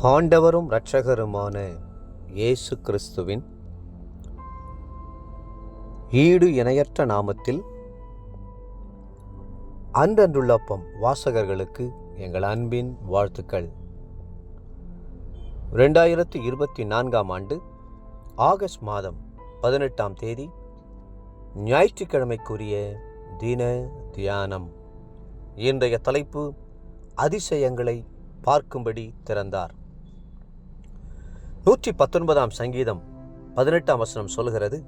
ஆண்டவரும் இரட்சகருமான இயேசு கிறிஸ்துவின் ஈடு இணையற்ற நாமத்தில் அன்றன்றுள்ளப்பம் வாசகர்களுக்கு எங்கள் அன்பின் வாழ்த்துக்கள். 2024 ஆண்டு ஆகஸ்ட் மாதம் 18ஆம் தேதி ஞாயிற்றுக்கிழமைக்குரிய தின தியானம். இன்றைய தலைப்பு அதிசயங்களை பார்க்கும்படி திறந்தார். 119ஆம் சங்கீதம் 18ஆம் வசனம் சொல்கிறது,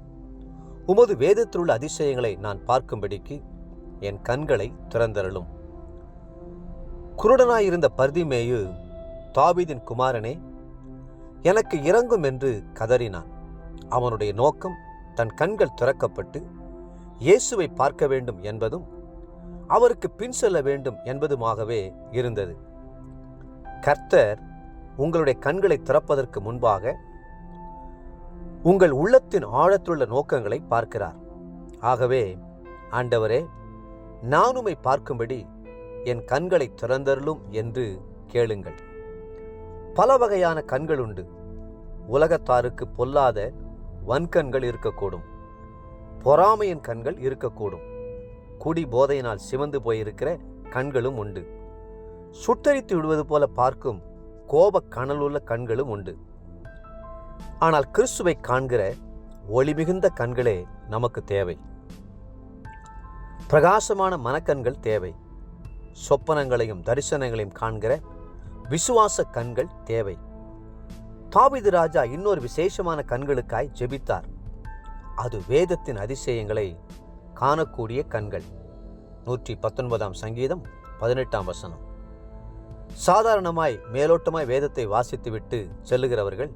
உமது வேதத்திலுள்ள அதிசயங்களை நான் பார்க்கும்படிக்கு என் கண்களை திறந்தருளும். குருடனாயிருந்த பர்திமேயு, தாவீதின் குமாரனே, எனக்கு இரங்கும் என்று கதறினான். அவனுடைய நோக்கம் தன் கண்கள் திறக்கப்பட்டு இயேசுவை பார்க்க வேண்டும் என்பதும் அவருக்கு பின் செல்ல வேண்டும் என்பதுமாகவே இருந்தது. கர்த்தர் உங்களுடைய கண்களை திறப்பதற்கு முன்பாக உங்கள் உள்ளத்தின் ஆழத்துள்ள நோக்கங்களை பார்க்கிறார். ஆகவே, ஆண்டவரே, நான் உம்மை பார்க்கும்படி என் கண்களை திறந்தருளும் என்று கேளுங்கள். பல வகையான கண்கள் உண்டு. உலகத்தாருக்கு பொல்லாத வன்கண்கள் இருக்கக்கூடும். பொறாமையின் கண்கள் இருக்கக்கூடும். குடி போதையினால் சிவந்து போயிருக்கிற கண்களும் உண்டு. சுட்டரித்து விடுவது போல பார்க்கும் கோப கனலுள்ள கண்களும் உண்டு. ஆனால் கிறிஸ்துவை காண்கிற ஒளி மிகுந்த கண்களே நமக்கு தேவை. பிரகாசமான மனக்கண்கள் தேவை. சொப்பனங்களையும் தரிசனங்களையும் காண்கிற விசுவாச கண்கள் தேவை. தாவீது ராஜா இன்னொரு விசேஷமான கண்களுக்காய் ஜெபித்தார். அது வேதத்தின் அதிசயங்களை காணக்கூடிய கண்கள். 119ஆம் சங்கீதம் 18ஆம் வசனம். சாதாரணமாய் மேலோட்டமாய் வேதத்தை வாசித்துவிட்டு செல்லுகிறவர்கள்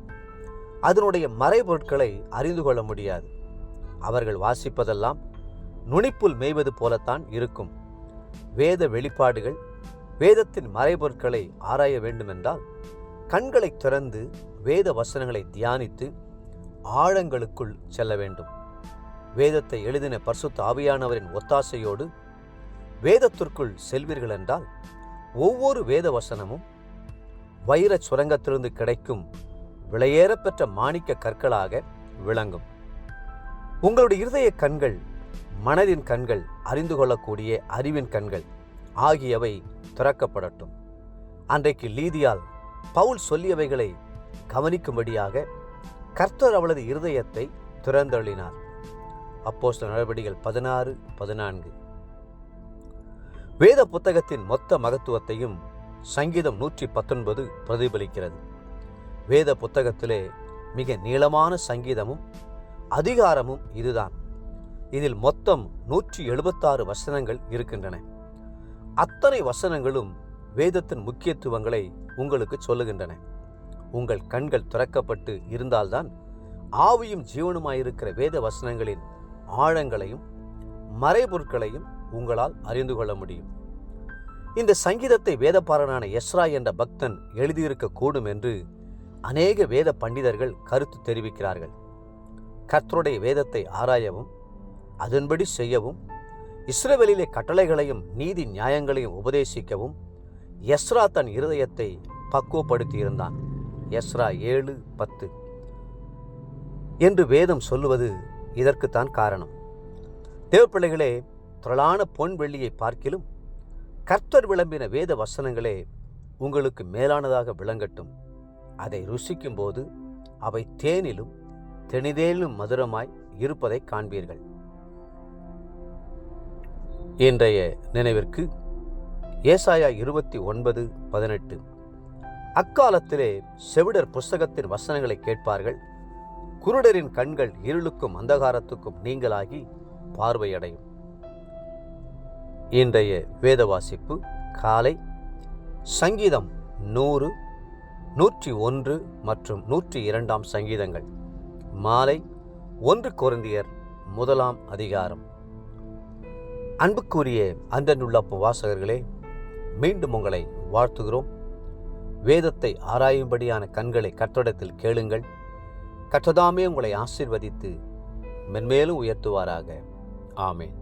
அதனுடைய மறைபொருட்களை அறிந்து கொள்ள முடியாது. அவர்கள் வாசிப்பதெல்லாம் நுனிப்புல் மேய்வது போலத்தான் இருக்கும். வேத வெளிப்பாடுகள், வேதத்தின் மறைபொருட்களை ஆராய வேண்டுமென்றால் கண்களை திறந்து வேத வசனங்களை தியானித்து ஆழங்களுக்குள் செல்ல வேண்டும். வேதத்தை எழுதின பரிசுத்த ஆவியானவரின் ஒத்தாசையோடு வேதத்திற்குள் செல்வீர்கள் என்றால் ஒவ்வொரு வேத வசனமும் வைர சுரங்கத்திலிருந்து கிடைக்கும் விலையேறப்பெற்ற மாணிக்க கற்களாக விளங்கும். உங்களுடைய இருதய கண்கள், மனதின் கண்கள், அறிந்து கொள்ளக்கூடிய அறிவின் கண்கள் ஆகியவை திறக்கப்படட்டும். அன்றைக்கு லீதியால் பவுல் சொல்லியவைகளை கவனிக்கும்படியாக கர்த்தர் அவளது இருதயத்தை திறந்தருளினார். அப்போஸ்தலர் நடவடிக்கைகள் 16:14. வேத புத்தகத்தின் மொத்த மகத்துவத்தையும் சங்கீதம் 119 பிரதிபலிக்கிறது. வேத புத்தகத்திலே மிக நீளமான சங்கீதமும் அதிகாரமும் இதுதான். இதில் மொத்தம் 176 வசனங்கள் இருக்கின்றன. அத்தனை வசனங்களும் வேதத்தின் முக்கியத்துவங்களை உங்களுக்கு சொல்லுகின்றன. உங்கள் கண்கள் திறக்கப்பட்டு இருந்தால்தான் ஆவியும் ஜீவனுமாயிருக்கிற வேத வசனங்களின் ஆழங்களையும் மறைபொருட்களையும் உங்களால் அறிந்து கொள்ள முடியும். இந்த சங்கீதத்தை வேதபாரகனான எஸ்ரா என்ற பக்தன் எழுதியிருக்க கூடும் என்று அநேக வேத பண்டிதர்கள் கருத்து தெரிவிக்கிறார்கள். கர்த்தருடைய வேதத்தை ஆராயவும் அதன்படி செய்யவும் இஸ்ரவேலிலே கட்டளைகளையும் நீதி நியாயங்களையும் உபதேசிக்கவும் எஸ்ரா தன் இருதயத்தை பக்குவப்படுத்தியிருந்தான். எஸ்ரா 7:10 என்று வேதம் சொல்லுவது இதற்குத்தான் காரணம். தேவப்பிள்ளைகளே, திரளான பொன் வெள்ளியை பார்க்கிலும் கர்த்தர் விளம்பின வேத வசனங்களே உங்களுக்கு மேலானதாக விளங்கட்டும். அதை ருசிக்கும் போது அவை தேனிலும் தெனிதேலும் மதுரமாய் இருப்பதை காண்பீர்கள். இன்றைய நினைவிற்கு ஏசாயா 29:18. அக்காலத்திலே செவிடர் புஸ்தகத்தின் வசனங்களை கேட்பார்கள். குருடரின் கண்கள் இருளுக்கும் அந்தகாரத்துக்கும் நீங்களாகி பார்வையடையும். இன்றைய வேத வாசிப்பு காலை சங்கீதம் 100, 101 மற்றும் 102ஆம் சங்கீதங்கள். மாலை 1 கொரிந்தியர் 1ஆம் அதிகாரம். அன்புக்குரிய அன்றன்றுள்ளப்பம் வாசகர்களே, மீண்டும் உங்களை வாழ்த்துகிறோம். வேதத்தை ஆராயும்படியான கண்களை கர்த்தரிடத்தில் கேளுங்கள். கர்த்தர்தாமே உங்களை ஆசீர்வதித்து மென்மேலும் உயர்த்துவாராக. ஆமென்.